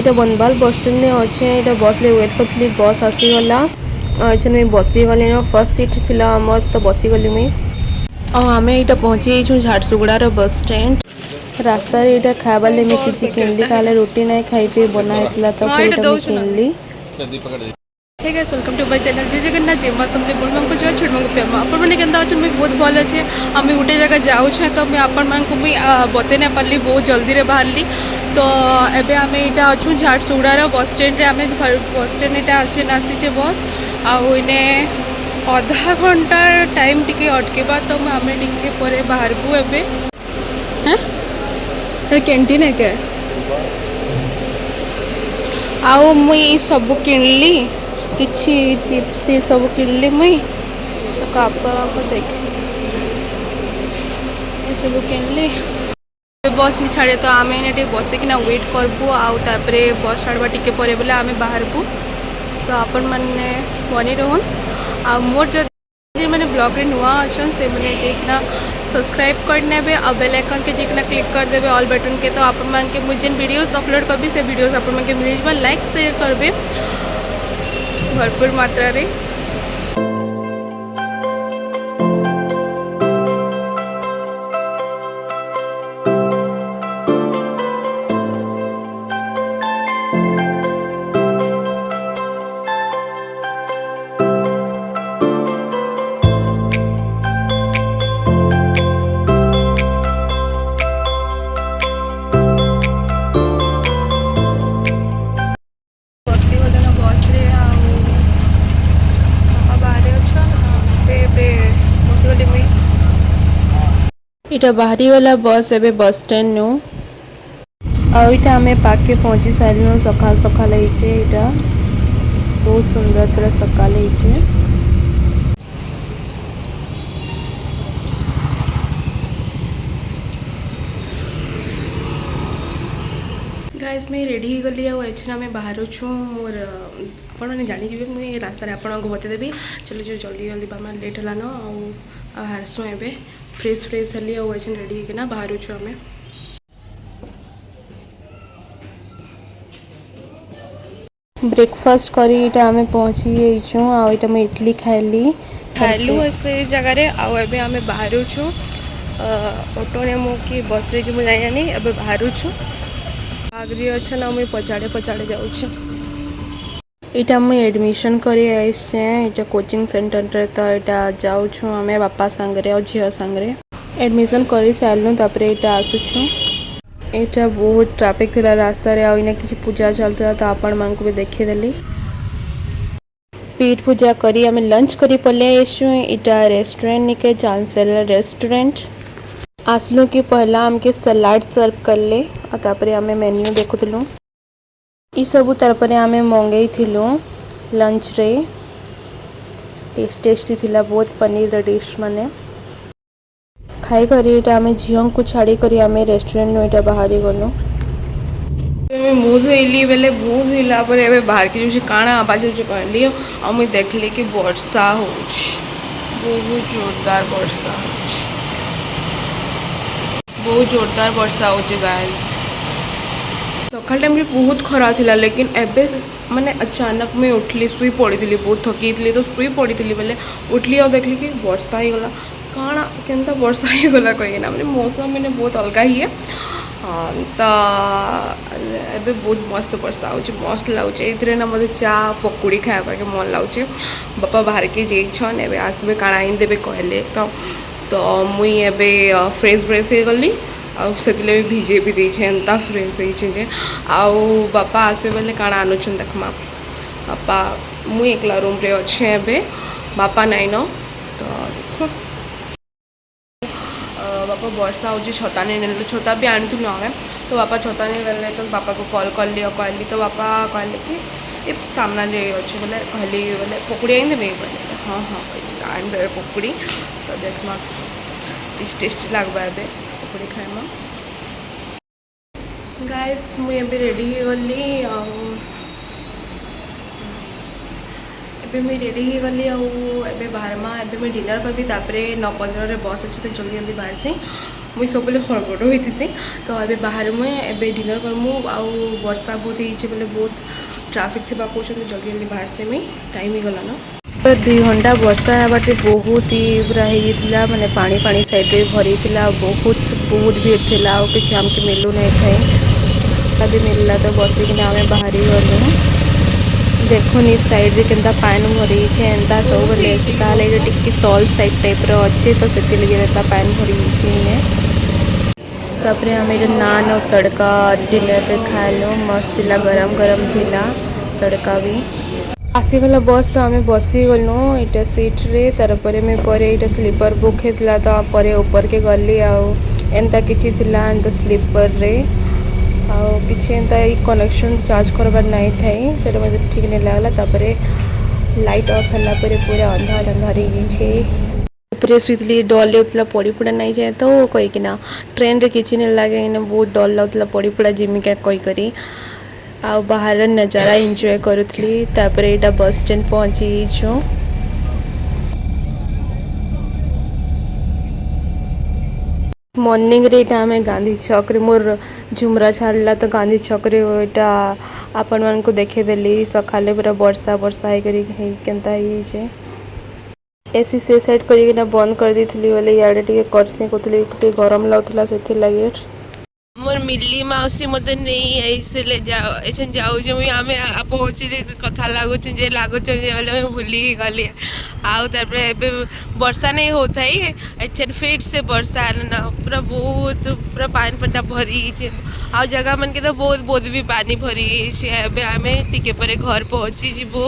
ये बनवाल bus stand में अच्छे ये बस ले वेट करी बस आसीगला अच्छे मुझे बसीगली फर्स्ट सीट थी आमर तो बसीगली मुई आम यहाँ पहुँची जाइछुं झारसुगुड़ार बस स्टैंड रास्ता यहाँ खाइबार मुझे किसी किनली खाले रुटी ना खाई बनाई तो फिर किनली ठीक है वेलकम टू माय चैनल जय जगन्नाथ जय मां समले बोल मांको जो छोट मांको प्यामा आपण मैंने केनता अच्छे मुझे बहुत भल अच्छे आम गोटे जगह जाऊे तो मुझे आपण मांको मुझे बतई ना पार्ली बहुत जल्दी बाहरली तो एबे आम यहाँ अच्छु झारसुगुड़ार बस स्टैंड आम बस स्टैंड यहाँ अच्छे आसीचे बस आने आधा घंटा टाइम टिके अटकेबा तो आम टिके पर बाहरबू एबे हैं कैंटीन है क्या आओ मुई सब किनली किछि चिप्स सब किनली मुई तो आप देखे ये सब किनली बस नहीं छाड़े तो आम ये बसिकिना वेट करबू आउे बस छाड़वा टिके पर बोले आम बाहरबू तो आपण मैंने बनी रोहन आ मोर जब मैंने ब्लॉग रे नुआ अच्छन से मैंने जाइकिना सब्सक्राइब करने और बेल आइकन के जाइकिना क्लिक कर देबे ऑल बटन के तो आपण मान के मुझे वीडियोस अपलोड करबी से वीडियोस आपण मान के मिल जाबा लाइक शेयर करबे भरपूर मात्रा रे इटा बाहरी वाला बस एबे बस स्टैंड नु आईटा आम पाके पहुँची सारे सकाल सकाल इटा बहुत सुंदर पूरा सकाल गाइस मैं रेडी हो गली आम बाहर छूँ मोर आपण मैंने जानीजे मुझे रास्तार आपको बतेदेवी चलो जो जल्दी जल्दी बामा लेट है न आसुँ ए फ्रेश फ्रेश हेली अच्छे रेडी होना बाहर छूँ आम ब्रेकफास्ट करी इटा आम पहुँची जाइछूँ आईटा मैं इडली खाइली खाइलु से जगह आबे आम बाहर छूँ ऑटो ने मो कि बस रे जो मुझे जानी अब बाहर छूँ आगरी अच्छा ना मुझे पचाड़े पचाड़े जाऊँ इटा मुझे एडमिशन करी आइछे कोचिंग सेंटर रे तो यहाँ जाऊँ आम बापा सांगरे और झील सांगरे एडमिशन कर सारूँ तापर यहाँ आसुचु यहाँ बहुत ट्राफिक थिला रास्ता रे आइना किसी पूजा चलता तो आपण मान को भी देखीदेली पीठ पूजा करी आम लंच करी पले आसु इटा रेस्टोरेंट निके चांसेलर रेस्टोरेंट आसलू कि पहला आमके सलाड सर्व करले और तापर आम मेन्यू देखुलु ई सबू तार आम मंगई थिलु लंच रे टेस्टी थिला बहुत पनीर डिश माने खाई करी आम झील को छाड़ी करी आम रेस्टोरेंट में बाहरी गलु मुँह धोली बेले मुँह धोला बाहर के जो काण आवाज हो कहली और मुझे देखली कि वर्षा हो बहुत जोरदार वर्षा बहुत जोरदार वर्षा हो गाइस सकाल टाइम बहुत खरा थिला लेकिन एबे माने अचानक मैं उठली शुई पड़ी थी बहुत थकी थी तो शुई पड़ी थी बेले उठली और देखली कि वर्षा ही गला काण केनता वर्षा ही गला कहीना मैंने मौसम मैंने बहुत अलग ही है हाँ तो एबे बहुत मस्त वर्षा हो मस्त लगुचे ये ना मतलब चा पकुड़ी खाया के मन लगुचे बापा बाहर के जाइछन एबे आसबे काण आइन देबे कहले तो मुई एबे फ्रेश फ्रेश हो गली से भिजे भी देछे एंता फ्रेश होइछे आउ बापा आसबे बेले काण आनुछन देखमा बापा मुई एकला रूम रे अच्छे एबे बापा नाइन तो देखो बापा वर्षा हो छता नहीं नेले छता भी आनी ना आए तो बापा छता नहीं नेले तो बापा को कॉल कर लिया कहली तो बापा कहले कि ये सामना ले अच्छे बोले कहली बोले पकुड़ी आइन देबे बोले हाँ हाँ आइन देबे पकुड़ी तो देखमा टेस्टी लगवा ए पकुड़ी खाइमा गाइस मुझे एबे रेडी हो गली मुझे रेडी हो गली आबे बाहरमा एबे मैं डिनर करबी तापरे 9:15 बस अच्छे तो जल्दी जल्दी बाहर से मुई सब हड़बड़ होती तो ए बाहर मुझे एबे डिनर करमु आउ वर्षा बहुत ही बोले बहुत ट्राफिक थी कहते जल्दी जल्दी बाहर से मुई टाइम ही गला ना पूरा 2 घंटा वर्षा बाटे बहुत ही पूरा होता माने पानी पानी साइड में भरी थिला बहुत बहुत भीड़ थिला और किसी आमके मिलू नहीं थे कभी मिलला तो बसिकिना आम बाहरी गलु देखुन इस साइड रे केनता पानी भरी छे एंता सब ले ताले टिके तल साइड टाइप रो अच्छे तो से लगे एता पानी भरी छे तापर आम नान और तड़का डिनर पे खालु मस्त थिला गरम गरम थिला तड़का भी आसीगला बस तो आम बसी गलु इटा सीट रे तार परे में परे इटा स्लीपर बुक हेतला तो परे ऊपर के गली आउ एंता किछि थिला एंता स्लीपर रे आउ किछि एंता कनेक्शन चार्ज करबार नहीं थाई सेटा मते ठीक नहीं लागला तापरे लाइट ऑफ हला परे पूरा अंधार अंधार ही छे ऊपरे सुतली डर लगुला पड़ी पुड़ा नहीं जाए तो कही कि ना ट्रेन रे किछि नहीं लागे बहुत डर लगुला पड़ी पुड़ा जिमी क्या कही करी आ बाहर नजारा एंजॉय करुथली तापरे एटा बस स्टैंड पहुंची छु मॉर्निंग रे एटा हमें गांधी छक रे मोर झुमरा छाड़ला तो गांधी छक रे एटा आपण मान को देखे देली सखाले पूरा वर्षा वर्षा है करी केनता ही छे एसी से सेट करी ना बंद कर दी बोले याडे टिके करसे कोतली टिके गरम लाउथला सेथि लागे मोर मिली माउसी मते नहीं ऐसे ले जाओ ऐसे जाऊ जे मुई आमे पहुंची कथा लागु जे लागु जे बोले मैं भूली गली आउ तापर एबे वर्षा नहीं होता ही अच्छा फिर से वर्षा ना पूरा बहुत पूरा पानी पट्टा भरी छे आउ जगह मन के तो बहुत बहुत भी पानी भरी छे एबे आमे टिके परे घर पहुंची जीबू।